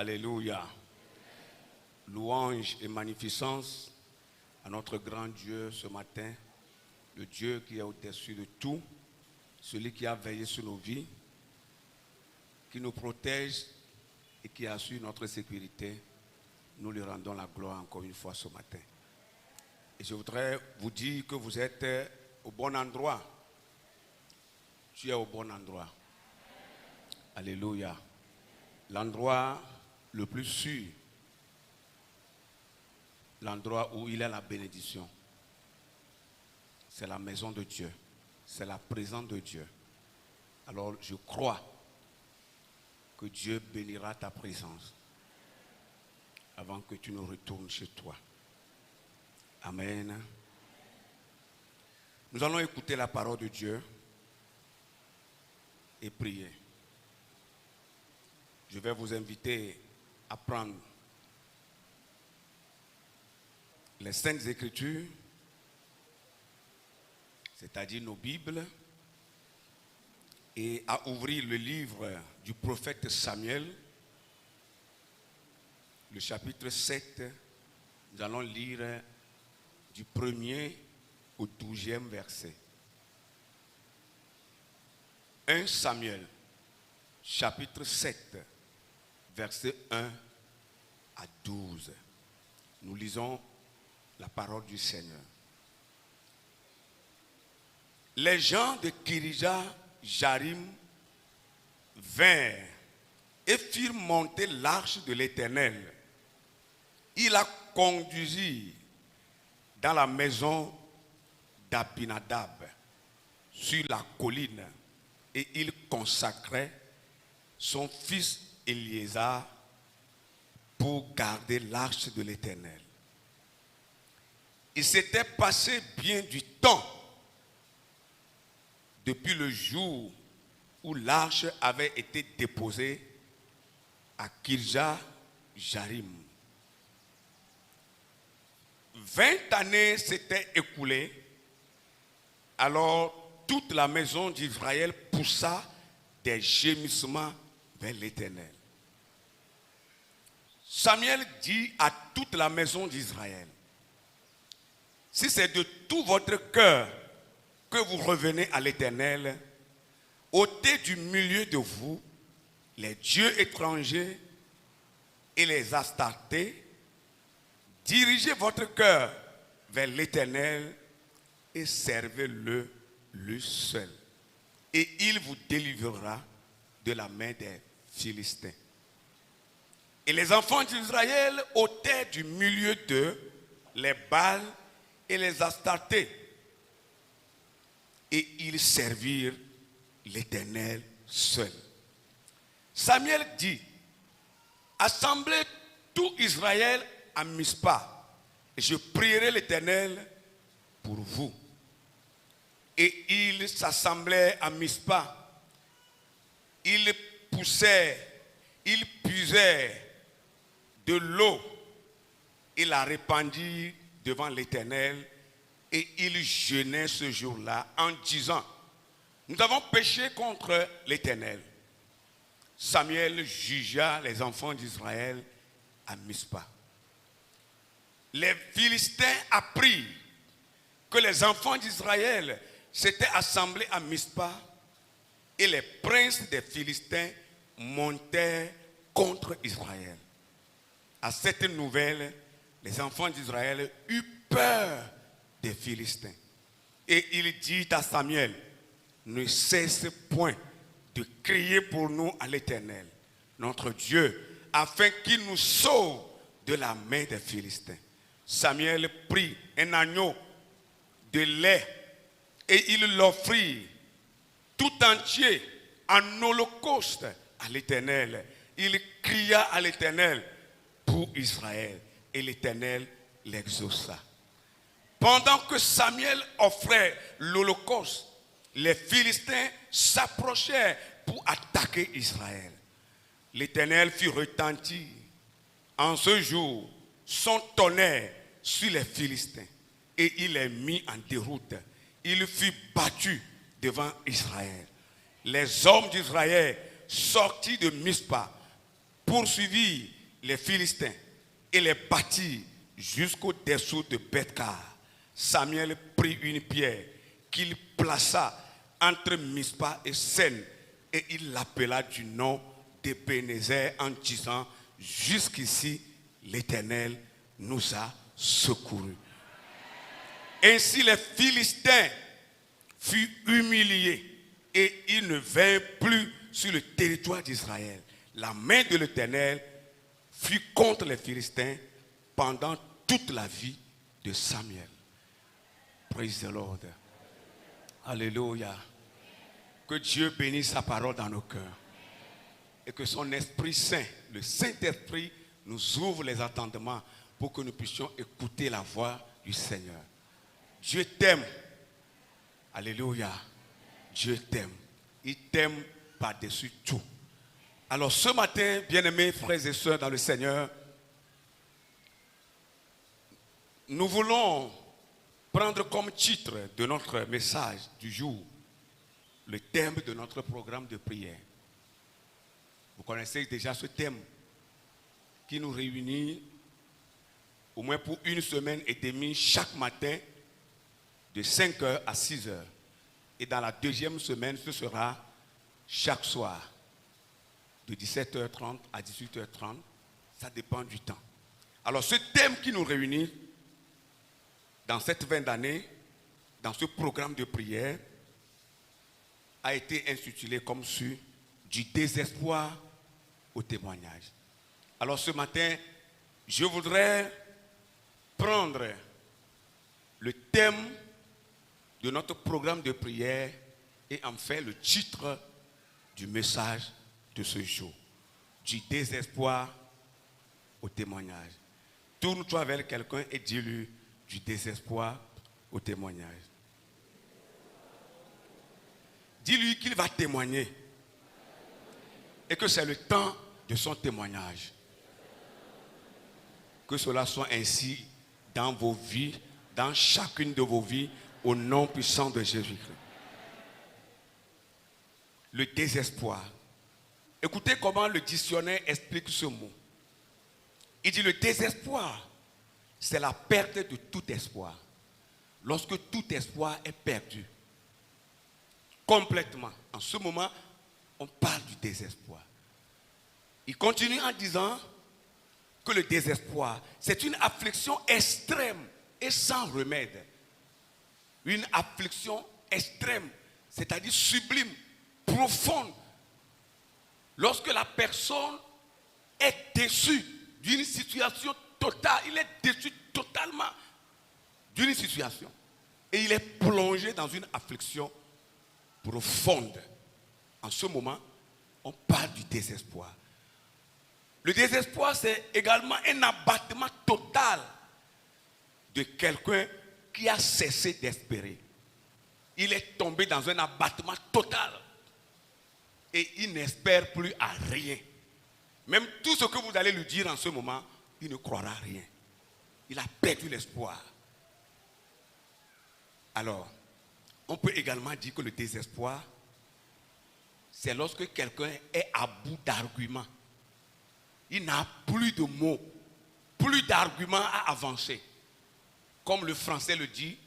Alléluia. Louange et magnificence à notre grand Dieu ce matin, le Dieu qui est au-dessus de tout, celui qui a veillé sur nos vies, qui nous protège et qui assure notre sécurité. Nous lui rendons la gloire encore une fois ce matin. Et je voudrais vous dire que vous êtes au bon endroit. Tu es au bon endroit. Alléluia. L'endroit le plus sûr, l'endroit où il y a la bénédiction, c'est la maison de Dieu, c'est la présence de Dieu. Alors je crois que Dieu bénira ta présence avant que tu ne retournes chez toi. Amen. Nous allons écouter la parole de Dieu et prier. Je vais vous inviter à prendre les Saintes Écritures, c'est-à-dire nos Bibles, et à ouvrir le livre du prophète Samuel, le chapitre 7. Nous allons lire du 1er au 12e verset. 1 Samuel, chapitre 7, verset 1 à 12. Nous lisons la parole du Seigneur. Les gens de Kirija-Jarim vinrent et firent monter l'arche de l'Éternel. Il la conduisit dans la maison d'Abinadab, sur la colline, et il consacrait son fils Éléazar pour garder l'arche de l'Éternel. Il s'était passé bien du temps depuis le jour où l'arche avait été déposée à Kirja-Jarim. 20 années s'étaient écoulées, alors toute la maison d'Israël poussa des gémissements vers l'Éternel. Samuel dit à toute la maison d'Israël: si c'est de tout votre cœur que vous revenez à l'Éternel, ôtez du milieu de vous les dieux étrangers et les Astartés, dirigez votre cœur vers l'Éternel et servez-le lui seul. Et il vous délivrera de la main des Philistins. Et les enfants d'Israël ôtèrent du milieu d'eux les Baals et les Astartés. Et ils servirent l'Éternel seul. Samuel dit: assemblez tout Israël à Mispa, et je prierai l'Éternel pour vous. Et ils s'assemblaient à Mispa. Ils puisaient de l'eau et la répandirent devant l'Éternel, et ils jeûnaient ce jour-là en disant: nous avons péché contre l'Éternel. Samuel jugea les enfants d'Israël à Mispa. Les Philistins apprirent que les enfants d'Israël s'étaient assemblés à Mispa, et les princes des Philistins montèrent contre Israël. À cette nouvelle, les enfants d'Israël eurent peur des Philistins. Et il dit à Samuel: ne cesse point de crier pour nous à l'Éternel, notre Dieu, afin qu'il nous sauve de la main des Philistins. Samuel prit un agneau de lait et il l'offrit tout entier en holocauste à l'Éternel. Il cria à l'Éternel pour Israël, et l'Éternel l'exauça. Pendant que Samuel offrait l'holocauste, les Philistins s'approchèrent pour attaquer Israël. L'Éternel fit retentir en ce jour son tonnerre sur les Philistins, et il les mit en déroute. Il fut battu devant Israël. Les hommes d'Israël sortis de Mispa poursuivirent les Philistins et les battirent jusqu'au dessous de Bethkar, Samuel prit une pierre qu'il plaça entre Mispa et Sen, et il l'appela du nom d'Ebenezer en disant: jusqu'ici l'Éternel nous a secourus. Ainsi les Philistins furent humiliés et ils ne vinrent plus sur le territoire d'Israël. La main de l'Éternel fut contre les Philistins pendant toute la vie de Samuel. Praise the Lord. Alléluia. Que Dieu bénisse sa parole dans nos cœurs. Et que son Esprit Saint, le Saint-Esprit, nous ouvre les entendements pour que nous puissions écouter la voix du Seigneur. Dieu t'aime. Alléluia. Dieu t'aime. Il t'aime par-dessus tout. Alors ce matin, bien-aimés frères et sœurs dans le Seigneur, nous voulons prendre comme titre de notre message du jour le thème de notre programme de prière. Vous connaissez déjà ce thème qui nous réunit au moins pour une semaine et demie chaque matin de 5h à 6h. Et dans la deuxième semaine, ce sera chaque soir de 17h30 à 18h30. Ça dépend du temps. Alors ce thème qui nous réunit dans cette fin d'année, dans ce programme de prière, a été intitulé comme suit: du désespoir au témoignage. Alors ce matin, je voudrais prendre le thème de notre programme de prière et en faire le titre du message de ce jour: du désespoir au témoignage. Tourne-toi vers quelqu'un et dis-lui: du désespoir au témoignage. Dis-lui qu'il va témoigner et que c'est le temps de son témoignage. Que cela soit ainsi dans vos vies, dans chacune de vos vies, au nom puissant de Jésus-Christ. Le désespoir. Écoutez comment le dictionnaire explique ce mot. Il dit: le désespoir, c'est la perte de tout espoir. Lorsque tout espoir est perdu, complètement, en ce moment, on parle du désespoir. Il continue en disant que le désespoir, c'est une affliction extrême et sans remède. Une affliction extrême, c'est-à-dire sublime, profonde. Lorsque la personne est déçue d'une situation totale, il est déçu totalement d'une situation et il est plongé dans une affliction profonde. En ce moment, on parle du désespoir. Le désespoir, c'est également un abattement total de quelqu'un qui a cessé d'espérer. Il est tombé dans un abattement total et il n'espère plus à rien. Même tout ce que vous allez lui dire en ce moment, il ne croira rien. Il a perdu l'espoir. Alors, on peut également dire que le désespoir, c'est lorsque quelqu'un est à bout d'arguments. Il n'a plus de mots, plus d'arguments à avancer. Comme le français le dit,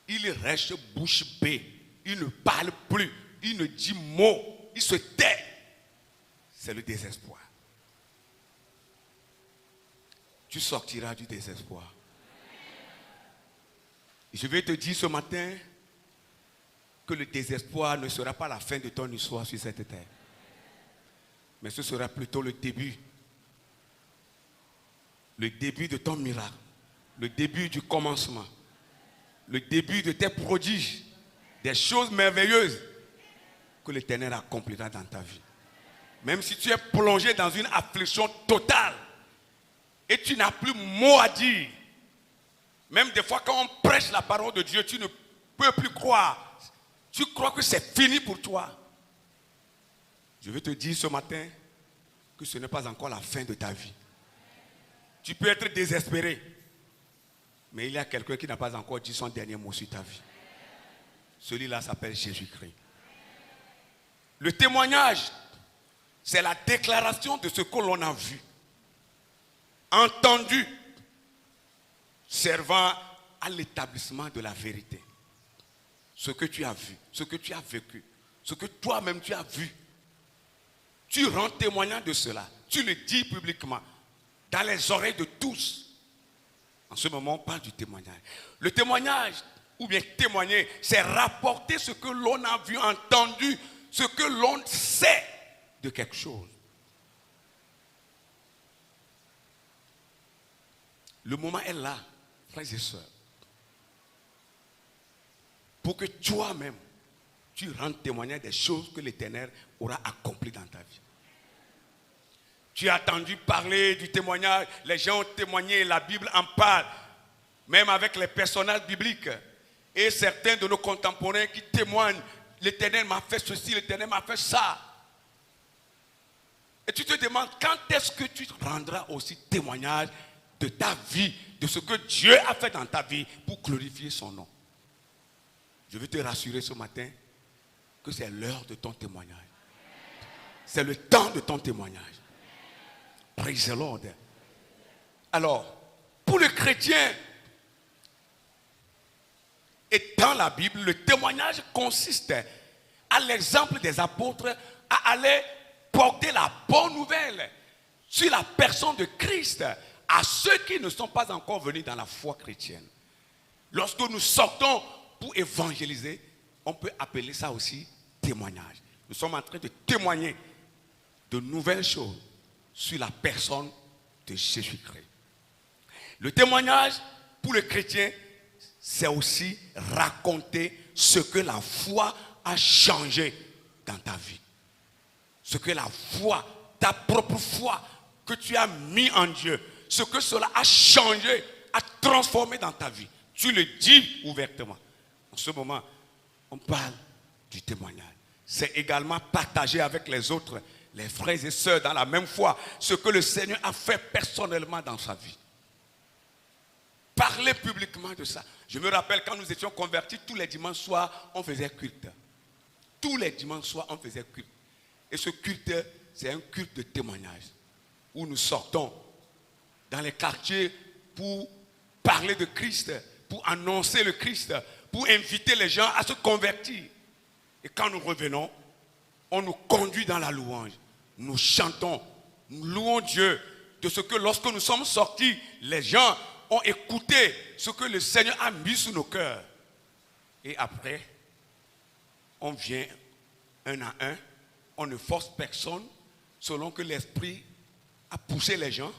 il reste bouche bée. Il ne parle plus, il ne dit mot, il se tait. C'est le désespoir. Tu sortiras du désespoir. Et je vais te dire ce matin que le désespoir ne sera pas la fin de ton histoire sur cette terre. Mais ce sera plutôt le début. Le début de ton miracle. Le début du commencement. Le début de tes prodiges. Des choses merveilleuses que l'Éternel accomplira dans ta vie. Même si tu es plongé dans une affliction totale et tu n'as plus mot à dire. Même des fois quand on prêche la parole de Dieu, tu ne peux plus croire. Tu crois que c'est fini pour toi. Je veux te dire ce matin que ce n'est pas encore la fin de ta vie. Tu peux être désespéré, mais il y a quelqu'un qui n'a pas encore dit son dernier mot sur ta vie. Celui-là s'appelle Jésus-Christ. Le témoignage, c'est la déclaration de ce que l'on a vu. entendu, servant à l'établissement de la vérité. Ce que tu as vu, ce que tu as vécu, ce que toi-même tu as vu, tu rends témoignage de cela. Tu le dis publiquement, dans les oreilles de tous. En ce moment, on parle du témoignage. Le témoignage, ou bien témoigner, c'est rapporter ce que l'on a vu, entendu, ce que l'on sait de quelque chose. Le moment est là, frères et sœurs, pour que toi-même, tu rendes témoignage des choses que l'Éternel aura accomplies dans ta vie. Tu as entendu parler du témoignage, les gens ont témoigné, la Bible en parle, même avec les personnages bibliques. Et certains de nos contemporains qui témoignent, l'Éternel m'a fait ceci, l'Éternel m'a fait ça. Et tu te demandes quand est-ce que tu rendras aussi témoignage de ta vie, de ce que Dieu a fait dans ta vie pour glorifier son nom. Je veux te rassurer ce matin que c'est l'heure de ton témoignage. C'est le temps de ton témoignage. Praise the Lord. Alors, pour le chrétien, et dans la Bible, le témoignage consiste, à l'exemple des apôtres, à aller porter la bonne nouvelle sur la personne de Christ à ceux qui ne sont pas encore venus dans la foi chrétienne. Lorsque nous sortons pour évangéliser, on peut appeler ça aussi témoignage. Nous sommes en train de témoigner de nouvelles choses sur la personne de Jésus-Christ. Le témoignage pour le chrétien, c'est aussi raconter ce que la foi a changé dans ta vie. Ce que la foi, ta propre foi que tu as mis en Dieu, ce que cela a changé, a transformé dans ta vie. Tu le dis ouvertement. En ce moment, on parle du témoignage. C'est également partager avec les autres, les frères et sœurs dans la même foi, ce que le Seigneur a fait personnellement dans sa vie. Parler publiquement de ça. Je me rappelle quand nous étions convertis, tous les dimanches soirs, on faisait culte. Tous les dimanches soirs, on faisait culte. Et ce culte, c'est un culte de témoignage. Où nous sortons dans les quartiers pour parler de Christ, pour annoncer le Christ, pour inviter les gens à se convertir. Et quand nous revenons, on nous conduit dans la louange. Nous chantons, nous louons Dieu de ce que lorsque nous sommes sortis, les gens ont écouté ce que le Seigneur a mis sous nos cœurs. Et après, on vient un à un, on ne force personne, selon que l'Esprit a poussé les gens,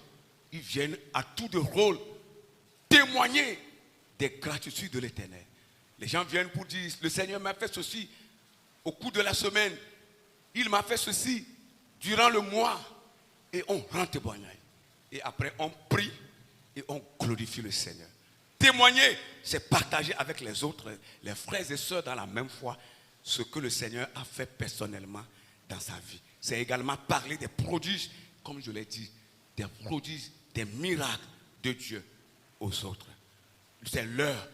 ils viennent à tout de rôle témoigner des gratitudes de l'Éternel. Les gens viennent pour dire, le Seigneur m'a fait ceci au cours de la semaine, il m'a fait ceci durant le mois, et on rend témoignage. Et après, on prie et on glorifie le Seigneur. Témoigner, c'est partager avec les autres, les frères et sœurs dans la même foi, ce que le Seigneur a fait personnellement dans sa vie. C'est également parler des prodiges, comme je l'ai dit, des prodiges, des miracles de Dieu aux autres. C'est l'heure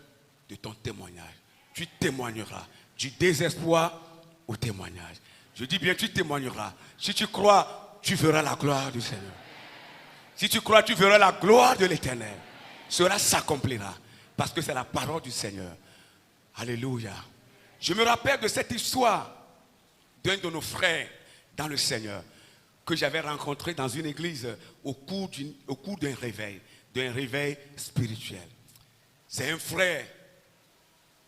de ton témoignage. Tu témoigneras du désespoir au témoignage. Je dis bien, tu témoigneras. Si tu crois, tu verras la gloire du Seigneur. Si tu crois, tu verras la gloire de l'Éternel. Cela s'accomplira parce que c'est la parole du Seigneur. Alléluia. Je me rappelle de cette histoire d'un de nos frères dans le Seigneur que j'avais rencontré dans une église au cours d'un réveil spirituel. C'est un frère,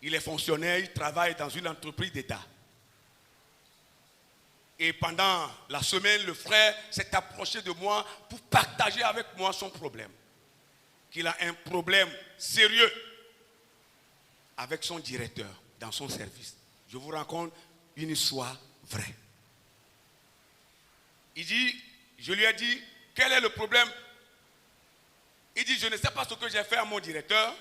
il est fonctionnaire, il travaille dans une entreprise d'État. Et pendant la semaine, le frère s'est approché de moi pour partager avec moi son problème. Qu'il a un problème sérieux avec son directeur dans son service. Je vous raconte une histoire vraie. Il dit, je lui ai dit, quel est le problème? Il dit, je ne sais pas ce que j'ai fait à mon directeur.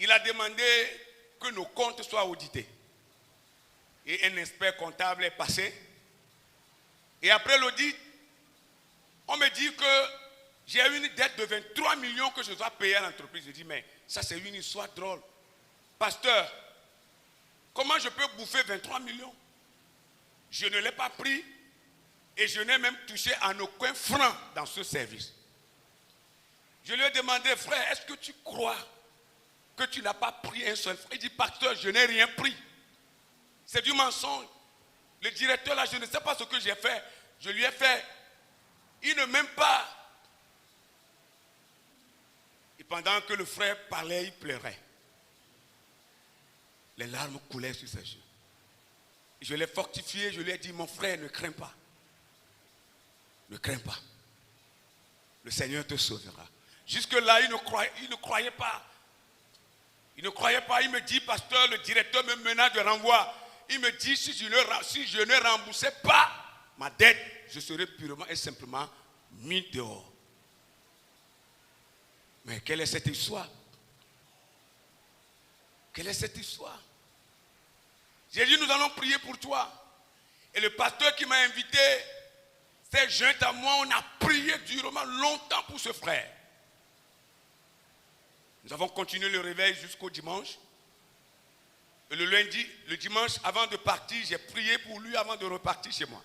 Il a demandé que nos comptes soient audités. Et un expert comptable est passé. Et après l'audit, on me dit que j'ai une dette de 23 millions que je dois payer à l'entreprise. Je dis, mais ça c'est une histoire drôle. Pasteur, comment je peux bouffer 23 millions? Je ne l'ai pas pris. Et je n'ai même touché en aucun franc dans ce service. Je lui ai demandé, frère, est-ce que tu crois que tu n'as pas pris un seul franc? Il dit, pasteur, je n'ai rien pris. C'est du mensonge. Le directeur là, je ne sais pas ce que j'ai fait. Je lui ai fait. Il ne m'aime pas. Et pendant que le frère parlait, il pleurait. Les larmes coulaient sur ses yeux. Je l'ai fortifié, je lui ai dit, mon frère, ne crains pas. Ne crains pas. Le Seigneur te sauvera. Jusque-là, il ne croyait pas. Il ne croyait pas. Il me dit, pasteur, le directeur me menace de renvoi. Il me dit, si je ne remboursais pas ma dette, je serais purement et simplement mis dehors. Mais quelle est cette histoire? Quelle est cette histoire? J'ai dit, nous allons prier pour toi. Et le pasteur qui m'a invité s'est joint à moi. On a prié durement longtemps pour ce frère. Nous avons continué le réveil jusqu'au dimanche. Et le dimanche, avant de partir, j'ai prié pour lui avant de repartir chez moi.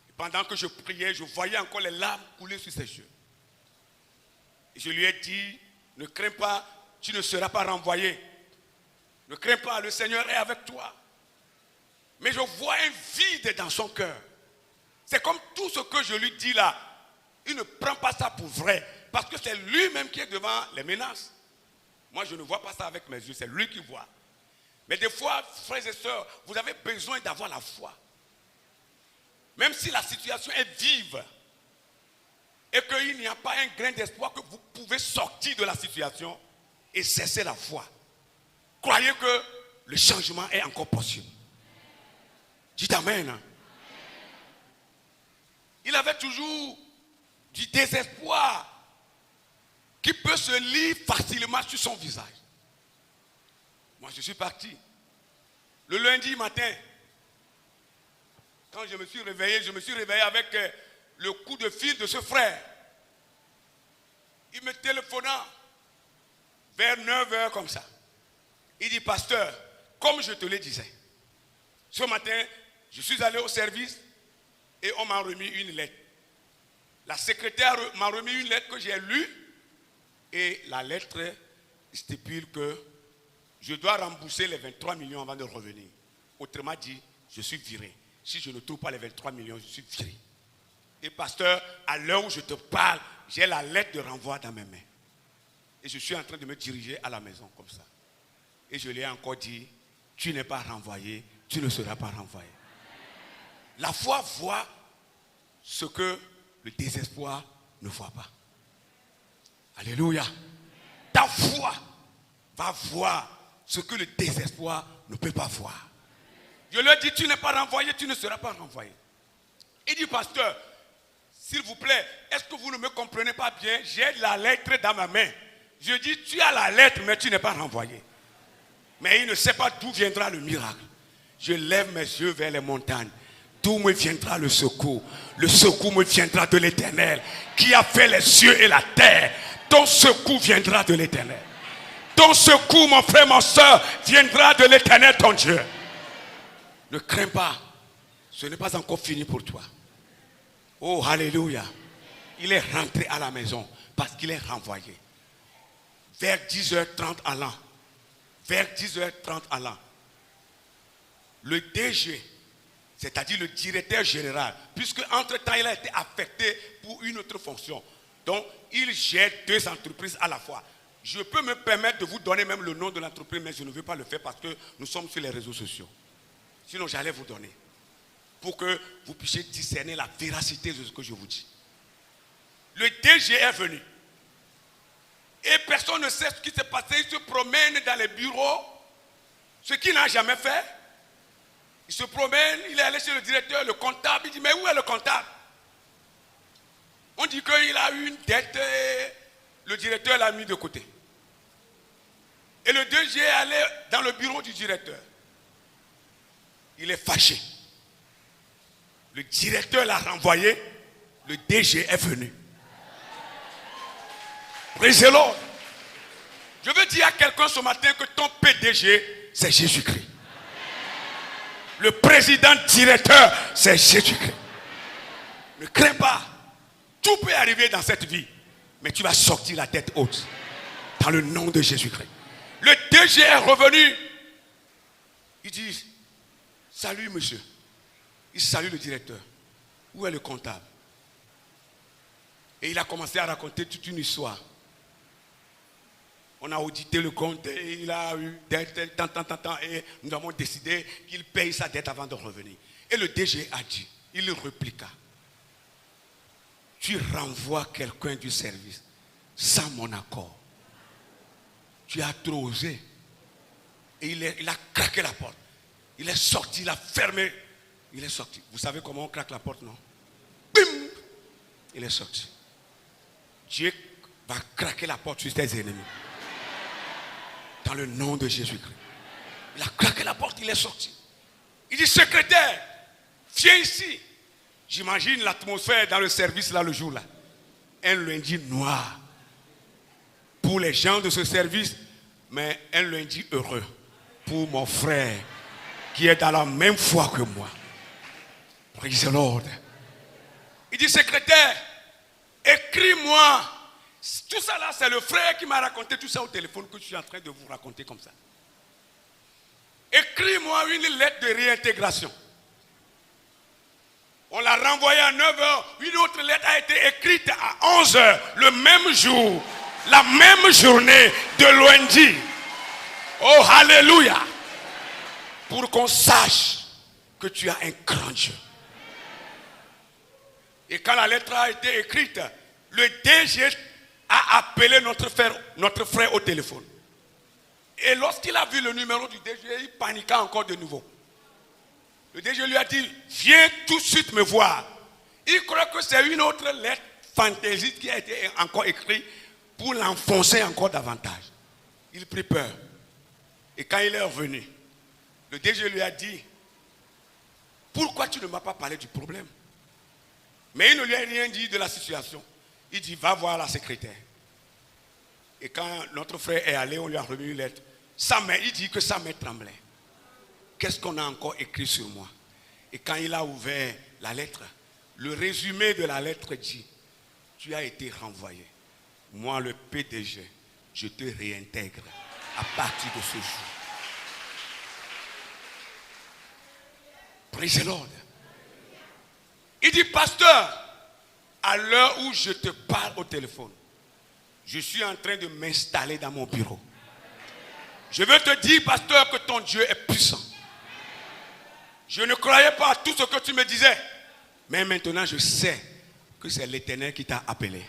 Et pendant que je priais, je voyais encore les larmes couler sur ses yeux. Et je lui ai dit, ne crains pas, tu ne seras pas renvoyé. Ne crains pas, le Seigneur est avec toi. Mais je vois un vide dans son cœur. C'est comme tout ce que je lui dis là. Il ne prend pas ça pour vrai. Parce que c'est lui-même qui est devant les menaces. Moi, je ne vois pas ça avec mes yeux. C'est lui qui voit. Mais des fois, frères et sœurs, vous avez besoin d'avoir la foi. Même si la situation est vive et qu'il n'y a pas un grain d'espoir que vous pouvez sortir de la situation et cesser la foi. Croyez que le changement est encore possible. Dites amen. Il avait toujours du désespoir qui peut se lire facilement sur son visage. Moi, je suis parti. Le lundi matin, quand je me suis réveillé avec le coup de fil de ce frère. Il me téléphona vers 9h comme ça. Il dit, pasteur, comme je te le disais, ce matin, je suis allé au service et on m'a remis une lettre. La secrétaire m'a remis une lettre que j'ai lue et la lettre stipule que je dois rembourser les 23 millions avant de revenir. Autrement dit, je suis viré. Si je ne trouve pas les 23 millions, je suis viré. Et pasteur, à l'heure où je te parle, j'ai la lettre de renvoi dans mes mains. Et je suis en train de me diriger à la maison comme ça. Et je lui ai encore dit, tu n'es pas renvoyé, tu ne seras pas renvoyé. La foi voit ce que le désespoir ne voit pas. Alléluia. Ta foi va voir ce que le désespoir ne peut pas voir. Je lui ai dit, tu n'es pas renvoyé, tu ne seras pas renvoyé. Il dit, pasteur, s'il vous plaît, est-ce que vous ne me comprenez pas bien? J'ai la lettre dans ma main. Je dis, tu as la lettre, mais tu n'es pas renvoyé. Mais il ne sait pas d'où viendra le miracle. Je lève mes yeux vers les montagnes. D'où me viendra le secours? Le secours me viendra de l'Éternel, qui a fait les cieux et la terre. Ton secours viendra de l'Éternel. Ton secours, mon frère, mon soeur, viendra de l'Éternel, ton Dieu. Ne crains pas. Ce n'est pas encore fini pour toi. Oh, alléluia. Il est rentré à la maison parce qu'il est renvoyé. Vers 10h30 allant. Vers 10h30 allant. Le DG, c'est-à-dire le directeur général, puisque entre-temps il a été affecté pour une autre fonction. Donc, il gère deux entreprises à la fois. Je peux me permettre de vous donner même le nom de l'entreprise, mais je ne veux pas le faire parce que nous sommes sur les réseaux sociaux. Sinon, j'allais vous donner. Pour que vous puissiez discerner la véracité de ce que je vous dis. Le DG est venu. Et personne ne sait ce qui s'est passé. Il se promène dans les bureaux. Ce qu'il n'a jamais fait. Il se promène, il est allé chez le directeur, le comptable. Il dit, mais où est le comptable? On dit qu'il a eu une dette et le directeur l'a mis de côté. Et le DG est allé dans le bureau du directeur. Il est fâché. Le directeur l'a renvoyé. Le DG est venu. Praise the Lord. Je veux dire à quelqu'un ce matin que ton PDG, c'est Jésus-Christ. Le président directeur, c'est Jésus-Christ. Ne crains pas. Tout peut arriver dans cette vie. Mais tu vas sortir la tête haute. Dans le nom de Jésus-Christ. Le DG est revenu. Il dit, salut monsieur. Il salue le directeur. Où est le comptable? Et il a commencé à raconter toute une histoire. On a audité le compte et il a eu dette, tant, et nous avons décidé qu'il paye sa dette avant de revenir. Et le DG a dit, il répliqua, tu renvoies quelqu'un du service sans mon accord. Tu as trop osé. Et il a craqué la porte. Il est sorti, il a fermé. Il est sorti. Vous savez comment on craque la porte, non? Bim! Il est sorti. Dieu va craquer la porte sur tes ennemis. Dans le nom de Jésus-Christ. Il a craqué la porte, il est sorti. Il dit, secrétaire, viens ici. J'imagine l'atmosphère dans le service là, le jour là. Un lundi noir. Pour les gens de ce service, mais un lundi heureux. Pour mon frère, qui est dans la même foi que moi. Praise the Lord. Il dit, secrétaire, écris-moi. Tout ça là, c'est le frère qui m'a raconté tout ça au téléphone que je suis en train de vous raconter comme ça. Écris-moi une lettre de réintégration. On l'a renvoyé à 9h. Une autre lettre a été écrite à 11h, le même jour, la même journée de lundi. Oh, alléluia. Pour qu'on sache que tu as un grand Dieu. Et quand la lettre a été écrite, le DG a appelé notre frère au téléphone. Et lorsqu'il a vu le numéro du DG, il paniqua encore de nouveau. Le DG lui a dit, viens tout de suite me voir. Il croit que c'est une autre lettre fantaisiste qui a été encore écrite pour l'enfoncer encore davantage. Il prit peur. Et quand il est revenu, le DG lui a dit, pourquoi tu ne m'as pas parlé du problème? Mais il ne lui a rien dit de la situation. Il dit, va voir la secrétaire. Et quand notre frère est allé, on lui a remis une lettre. Il dit que sa main tremblait. Qu'est-ce qu'on a encore écrit sur moi? Et quand il a ouvert la lettre, le résumé de la lettre dit, tu as été renvoyé. Moi, le PDG, je te réintègre à partir de ce jour. Praise the Lord. Il dit, pasteur, à l'heure où je te parle au téléphone, je suis en train de m'installer dans mon bureau. Je veux te dire, pasteur, que ton Dieu est puissant. Je ne croyais pas à tout ce que tu me disais. Mais maintenant, je sais que c'est l'Éternel qui t'a appelé.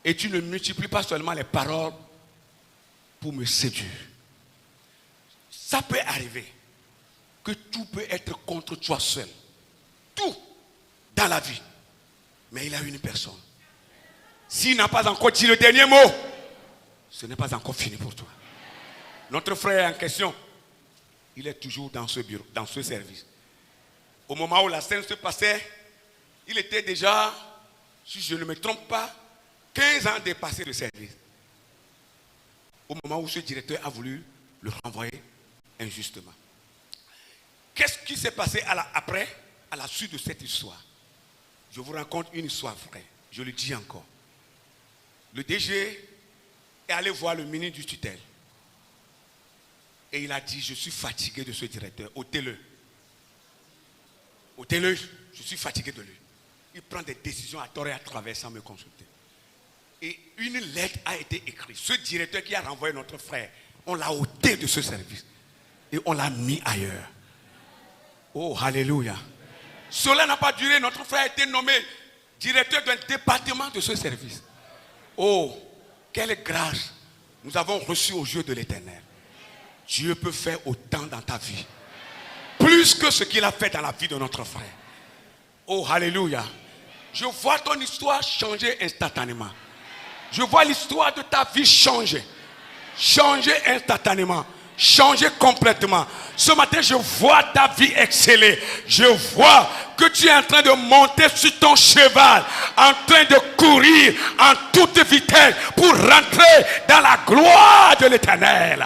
Et tu ne multiplies pas seulement les paroles pour me séduire. Ça peut arriver que tout peut être contre toi seul. Tout dans la vie. Mais il a une personne. S'il n'a pas encore dit le dernier mot, ce n'est pas encore fini pour toi. Notre frère en question, il est toujours dans ce bureau, dans ce service. Au moment où la scène se passait, il était déjà, si je ne me trompe pas, 15 ans dépassé de service. Au moment où ce directeur a voulu le renvoyer injustement. Qu'est-ce qui s'est passé après, à la suite de cette histoire? Je vous raconte une histoire vraie. Je le dis encore. Le DG est allé voir le ministre du tutelle. Et il a dit, je suis fatigué de ce directeur. Ôtez-le. Ôtez-le, je suis fatigué de lui. Il prend des décisions à tort et à travers sans me consulter. Et une lettre a été écrite. Ce directeur qui a renvoyé notre frère, on l'a ôté de ce service. Et on l'a mis ailleurs. Oh, alléluia. Cela n'a pas duré. Notre frère a été nommé directeur d'un département de ce service. Oh, quelle grâce nous avons reçue aux yeux de l'Éternel. Dieu peut faire autant dans ta vie. Plus que ce qu'il a fait dans la vie de notre frère. Oh, alléluia. Je vois ton histoire changer instantanément. Je vois l'histoire de ta vie changer. Changer instantanément. Changer complètement. Ce matin, je vois ta vie exceller. Je vois que tu es en train de monter sur ton cheval, en train de courir en toute vitesse pour rentrer dans la gloire de l'Éternel.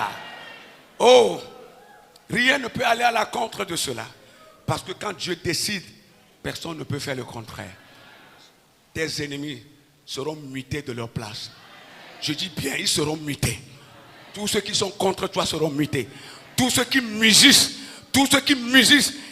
Oh, Rien ne peut aller à la contre de cela. Parce que quand Dieu décide, personne ne peut faire le contraire. Tes ennemis seront mutés de leur place. Je dis bien, ils seront mutés. Tous ceux qui sont contre toi seront mutés. Tous ceux qui musicent,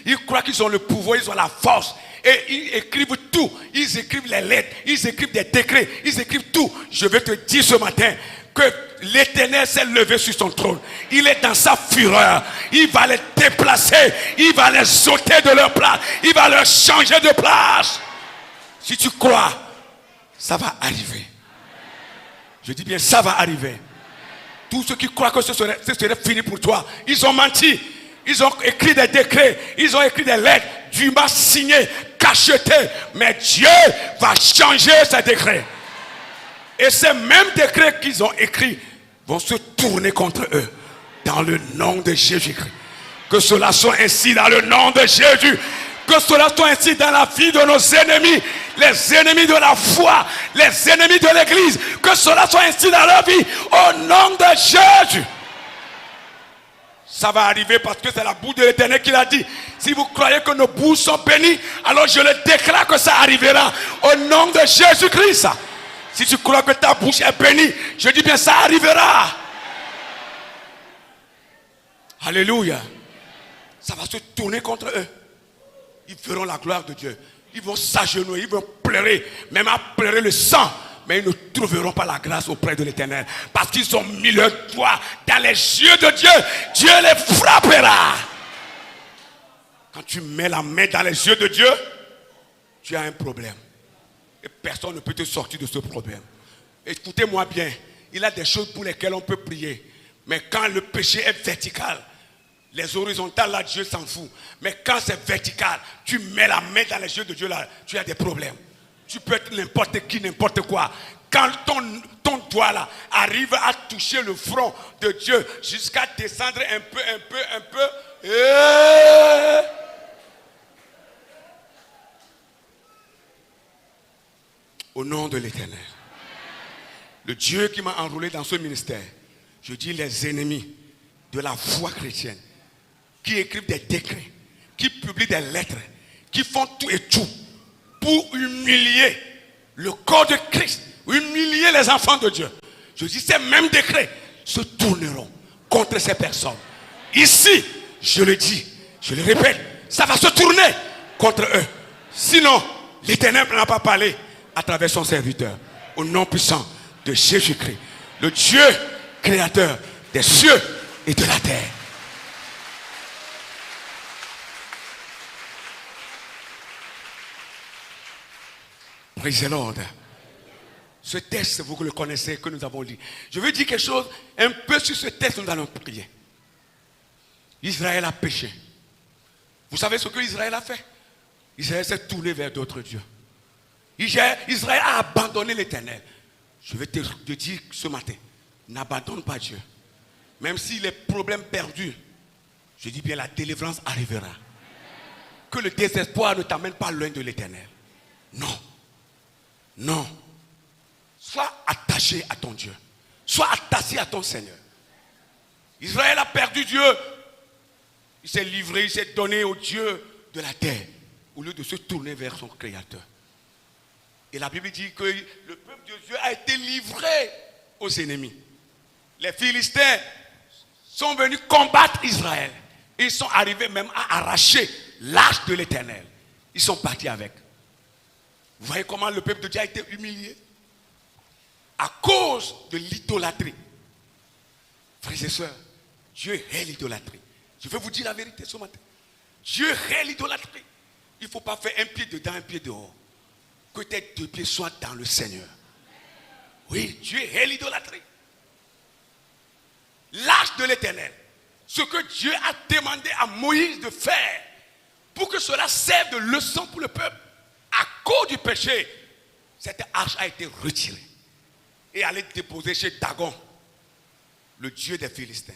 ils croient qu'ils ont le pouvoir, ils ont la force. Et ils écrivent tout. Ils écrivent les lettres, ils écrivent des décrets, ils écrivent tout. Je vais te dire ce matin que l'Éternel s'est levé sur son trône. Il est dans sa fureur. Il va les déplacer. Il va les ôter de leur place. Il va leur changer de place. Si tu crois, ça va arriver. Je dis bien, ça va arriver. Tous ceux qui croient que ce serait fini pour toi, ils ont menti. Ils ont écrit des décrets. Ils ont écrit des lettres. Dumas signé, cacheté. Mais Dieu va changer ces décrets. Et ces mêmes décrets qu'ils ont écrits vont se tourner contre eux. Dans le nom de Jésus-Christ. Que cela soit ainsi dans le nom de Jésus. Que cela soit ainsi dans la vie de nos ennemis. Les ennemis de la foi. Les ennemis de l'église. Que cela soit ainsi dans leur vie. Au nom de Jésus. Ça va arriver parce que c'est la bouche de l'Éternel qui l'a dit. Si vous croyez que nos bouches sont bénies, alors je le déclare que ça arrivera. Au nom de Jésus-Christ. Si tu crois que ta bouche est bénie, je dis bien ça arrivera. Alléluia. Ça va se tourner contre eux. Ils verront la gloire de Dieu. Ils vont s'agenouiller, ils vont pleurer, même à pleurer le sang. Mais ils ne trouveront pas la grâce auprès de l'Éternel. Parce qu'ils ont mis leur doigt dans les yeux de Dieu. Dieu les frappera. Quand tu mets la main dans les yeux de Dieu, tu as un problème. Et personne ne peut te sortir de ce problème. Écoutez-moi bien. Il y a des choses pour lesquelles on peut prier. Mais quand le péché est vertical, les horizontales, là, Dieu s'en fout. Mais quand c'est vertical, tu mets la main dans les yeux de Dieu, là, tu as des problèmes. Tu peux être n'importe qui, n'importe quoi. Quand ton doigt, là, arrive à toucher le front de Dieu, jusqu'à descendre un peu, au nom de l'Éternel. Le Dieu qui m'a enrôlé dans ce ministère, je dis les ennemis de la foi chrétienne, qui écrivent des décrets, qui publient des lettres, qui font tout et tout pour humilier le corps de Christ, humilier les enfants de Dieu. Je dis, ces mêmes décrets se tourneront contre ces personnes. Ici, je le dis, je le répète, ça va se tourner contre eux. Sinon, l'Éternel n'a pas parlé à travers son serviteur. Au nom puissant de Jésus-Christ, le Dieu créateur des cieux et de la terre. Praise the Lord. Ce texte, vous le connaissez, que nous avons lu. Je veux dire quelque chose un peu sur ce texte, nous allons prier. Israël a péché. Vous savez ce que Israël a fait? Israël s'est tourné vers d'autres dieux. Israël a abandonné l'Éternel. Je vais te dire ce matin, n'abandonne pas Dieu. Même si les problèmes perdus, je dis bien la délivrance arrivera. Que le désespoir ne t'amène pas loin de l'Éternel. Non. Non. Sois attaché à ton Dieu. Sois attaché à ton Seigneur. Israël a perdu Dieu. Il s'est livré, il s'est donné au Dieu de la terre, au lieu de se tourner vers son Créateur. Et la Bible dit que le peuple de Dieu a été livré aux ennemis. Les Philistins sont venus combattre Israël. Ils sont arrivés même à arracher l'arche de l'Éternel. Ils sont partis avec. Vous voyez comment le peuple de Dieu a été humilié? À cause de l'idolâtrie. Frères et sœurs, Dieu hait l'idolâtrie. Je vais vous dire la vérité ce matin. Dieu hait l'idolâtrie. Il ne faut pas faire un pied dedans, un pied dehors. Que tes deux pieds soient dans le Seigneur. Oui, Dieu hait l'idolâtrie. L'arche de l'Éternel. Ce que Dieu a demandé à Moïse de faire pour que cela serve de leçon pour le peuple. À cause du péché, cette arche a été retirée et allée déposer chez Dagon, le dieu des Philistins.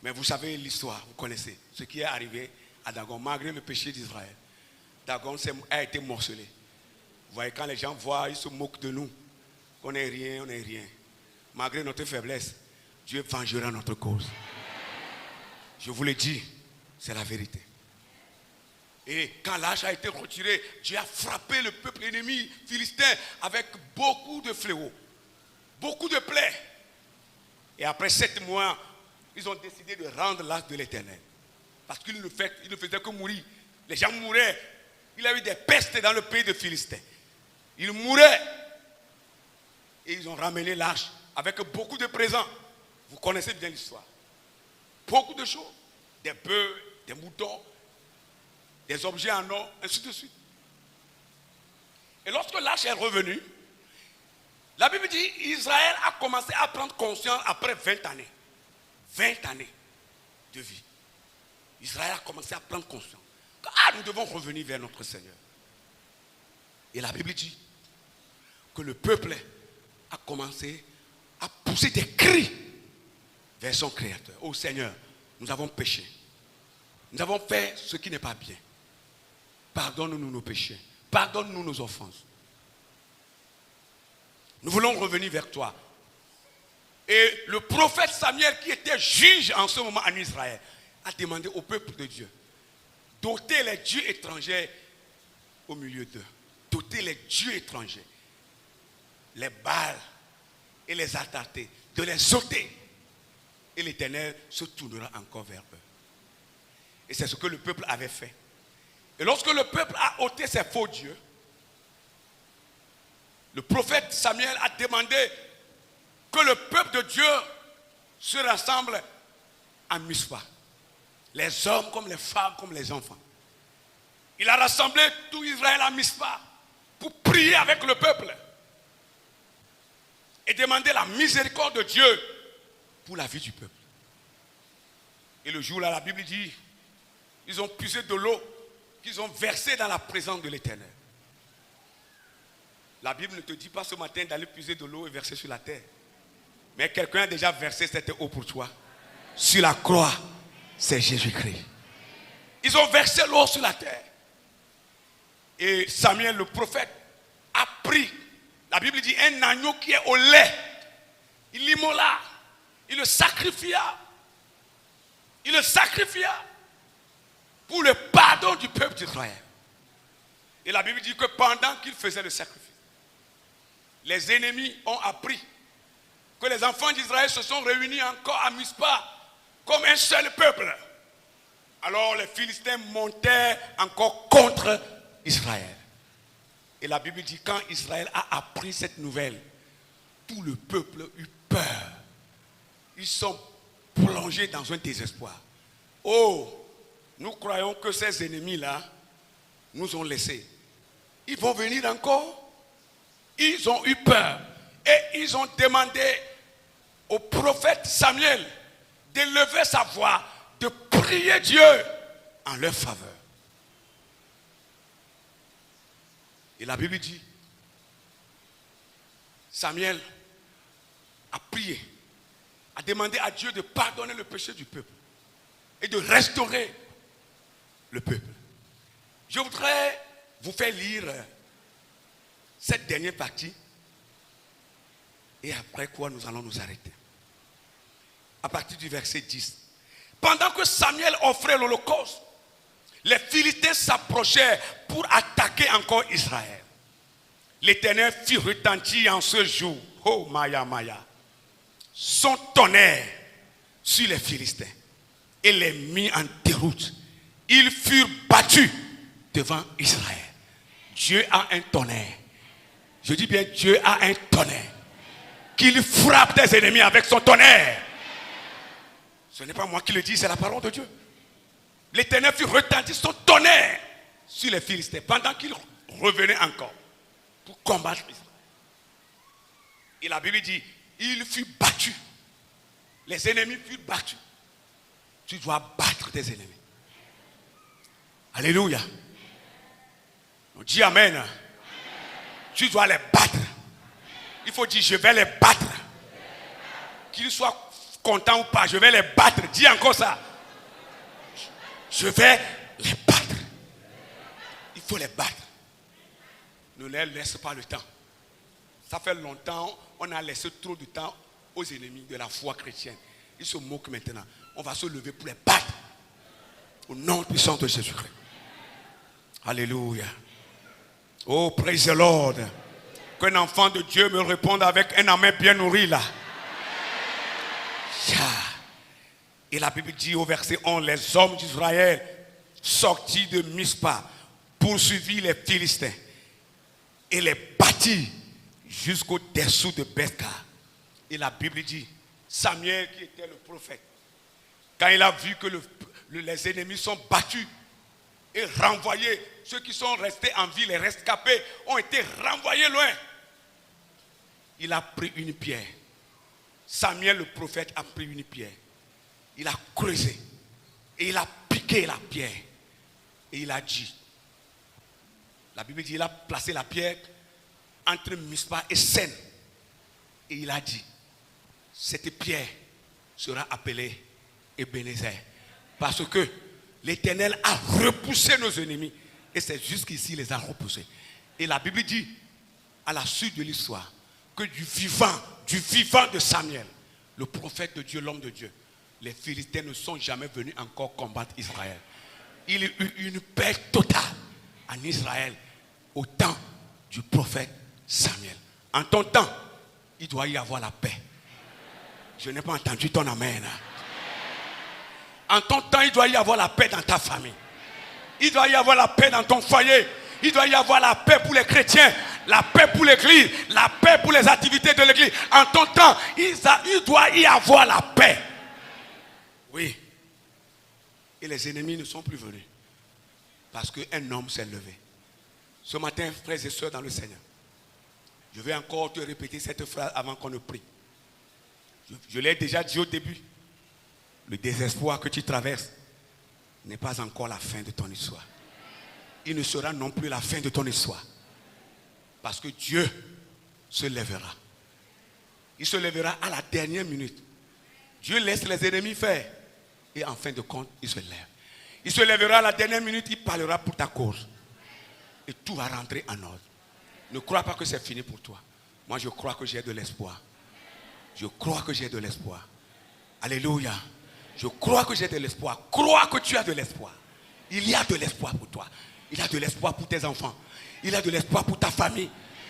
Mais vous savez l'histoire, vous connaissez ce qui est arrivé à Dagon, malgré le péché d'Israël. Dagon a été morcelé. Vous voyez, quand les gens voient, ils se moquent de nous. On n'est rien, on n'est rien. Malgré notre faiblesse, Dieu vengera notre cause. Je vous l'ai dit, c'est la vérité. Et quand l'arche a été retirée, Dieu a frappé le peuple ennemi philistin avec beaucoup de fléaux, beaucoup de plaies. Et après 7 mois, ils ont décidé de rendre l'arche de l'Éternel. Parce qu'ils ne faisaient que mourir. Les gens mouraient. Il y a eu des pestes dans le pays de Philistin. Ils mouraient. Et ils ont ramené l'arche avec beaucoup de présents. Vous connaissez bien l'histoire. Beaucoup de choses. Des bœufs, des moutons, des objets en or, ainsi de suite. Et lorsque l'arche est revenue, la Bible dit Israël a commencé à prendre conscience après 20 années. 20 années de vie. Israël a commencé à prendre conscience. Nous devons revenir vers notre Seigneur. Et la Bible dit que le peuple a commencé à pousser des cris vers son Créateur. Oh Seigneur, nous avons péché. Nous avons fait ce qui n'est pas bien. Pardonne-nous nos péchés. Pardonne-nous nos offenses. Nous voulons revenir vers toi. Et le prophète Samuel, qui était juge en ce moment en Israël, a demandé au peuple de Dieu d'ôter les dieux étrangers au milieu d'eux. D'ôter les dieux étrangers, les Baals et les Astartés, de les ôter. Et l'Éternel se tournera encore vers eux. Et c'est ce que le peuple avait fait. Et lorsque le peuple a ôté ses faux dieux, le prophète Samuel a demandé que le peuple de Dieu se rassemble à Mispa. Les hommes comme les femmes comme les enfants. Il a rassemblé tout Israël à Mispa pour prier avec le peuple et demander la miséricorde de Dieu pour la vie du peuple. Et le jour-là, la Bible dit, ils ont puisé de l'eau qu'ils ont versée dans la présence de l'Éternel. La Bible ne te dit pas ce matin d'aller puiser de l'eau et verser sur la terre. Mais quelqu'un a déjà versé cette eau pour toi. Sur la croix, c'est Jésus-Christ. Ils ont versé l'eau sur la terre. Et Samuel, le prophète, a pris, la Bible dit, un agneau qui est au lait. Il l'immola. Il le sacrifia. Il le sacrifia pour le pardon du peuple d'Israël. Et la Bible dit que pendant qu'il faisait le sacrifice, les ennemis ont appris que les enfants d'Israël se sont réunis encore à Mispa comme un seul peuple. Alors les Philistins montaient encore contre Israël. Et la Bible dit quand Israël a appris cette nouvelle, tout le peuple eut peur. Ils sont plongés dans un désespoir. Oh, nous croyons que ces ennemis-là nous ont laissés. Ils vont venir encore. Ils ont eu peur. Et ils ont demandé au prophète Samuel d'élever sa voix, de prier Dieu en leur faveur. Et la Bible dit, Samuel a prié, a demandé à Dieu de pardonner le péché du peuple et de restaurer le peuple. Je voudrais vous faire lire cette dernière partie et après quoi nous allons nous arrêter. À partir du verset 10. Pendant que Samuel offrait l'holocauste, les Philistins s'approchaient pour attaquer encore Israël. L'Éternel fit retentir en ce jour, oh Maya Maya, son tonnerre sur les Philistins et les mit en déroute. Ils furent battus devant Israël. Dieu a un tonnerre. Je dis bien Dieu a un tonnerre. Qu'il frappe tes ennemis avec son tonnerre. Ce n'est pas moi qui le dis, c'est la parole de Dieu. L'Éternel fit retentir son tonnerre sur les Philistins pendant qu'ils revenaient encore pour combattre Israël. Et la Bible dit, il fut battu. Les ennemis furent battus. Tu dois battre tes ennemis. Alléluia. On dit amen. Amen. Tu dois les battre. Il faut dire je vais les battre. Qu'ils soient contents ou pas, je vais les battre. Dis encore ça. Je vais les battre. Il faut les battre. Ne les laisse pas le temps. Ça fait longtemps, on a laissé trop de temps aux ennemis de la foi chrétienne. Ils se moquent maintenant. on va se lever pour les battre. Au nom puissant de Jésus-Christ. Alléluia. Oh, praise the Lord. Qu'un enfant de Dieu me réponde avec un amen bien nourri là. Et la Bible dit au verset 11, les hommes d'Israël sortis de Mispa poursuivirent les Philistins et les battirent jusqu'au-dessous de Bethka. Et la Bible dit, Samuel qui était le prophète, quand il a vu que les ennemis sont battus et renvoyés, ceux qui sont restés en vie, les rescapés, ont été renvoyés loin. Il a pris une pierre. Samuel le prophète a pris une pierre. Il a creusé et il a piqué la pierre. Et il a dit, la Bible dit, il a placé la pierre entre Mispa et Sen. Et il a dit, cette pierre sera appelée Ebenezer. Parce que l'Éternel a repoussé nos ennemis. Et c'est jusqu'ici les a repoussés. Et la Bible dit, à la suite de l'histoire, que du vivant de Samuel, le prophète de Dieu, l'homme de Dieu, les Philistins ne sont jamais venus encore combattre Israël. Il y a eu une paix totale en Israël au temps du prophète Samuel. En ton temps, il doit y avoir la paix. Je n'ai pas entendu ton amen. En ton temps, il doit y avoir la paix dans ta famille. Il doit y avoir la paix dans ton foyer. Il doit y avoir la paix pour les chrétiens, la paix pour l'église, la paix pour les activités de l'église. En ton temps, il doit y avoir la paix. Oui. Et les ennemis ne sont plus venus. Parce qu'un homme s'est levé. Ce matin, frères et sœurs dans le Seigneur, je vais encore te répéter cette phrase avant qu'on ne prie. Je l'ai déjà dit au début. Le désespoir que tu traverses n'est pas encore la fin de ton histoire. Il ne sera non plus la fin de ton histoire. Parce que Dieu se lèvera. Il se lèvera à la dernière minute. Dieu laisse les ennemis faire. Et en fin de compte, il se lève. Il se lèvera à la dernière minute, il parlera pour ta cause. Et tout va rentrer en ordre. Ne crois pas que c'est fini pour toi. Moi, je crois que j'ai de l'espoir. Je crois que j'ai de l'espoir. Alléluia. Je crois que j'ai de l'espoir. Crois que tu as de l'espoir. Il y a de l'espoir pour toi. Il y a de l'espoir pour tes enfants. Il y a de l'espoir pour ta famille.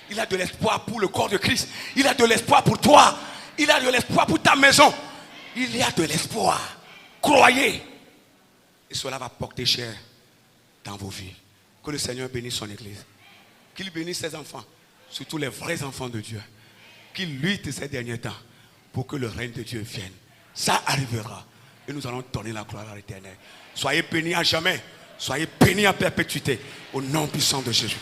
Il y a de l'espoir pour le corps de Christ. Il y a de l'espoir pour toi. Il y a de l'espoir pour ta maison. Il y a de l'espoir. Croyez. Et cela va porter cher dans vos vies. Que le Seigneur bénisse son église. Qu'il bénisse ses enfants. Surtout les vrais enfants de Dieu. Qu'il lutte ces derniers temps pour que le règne de Dieu vienne. Ça arrivera. Et nous allons donner la gloire à l'Éternel. Soyez bénis à jamais. Soyez bénis à perpétuité. Au nom puissant de Jésus.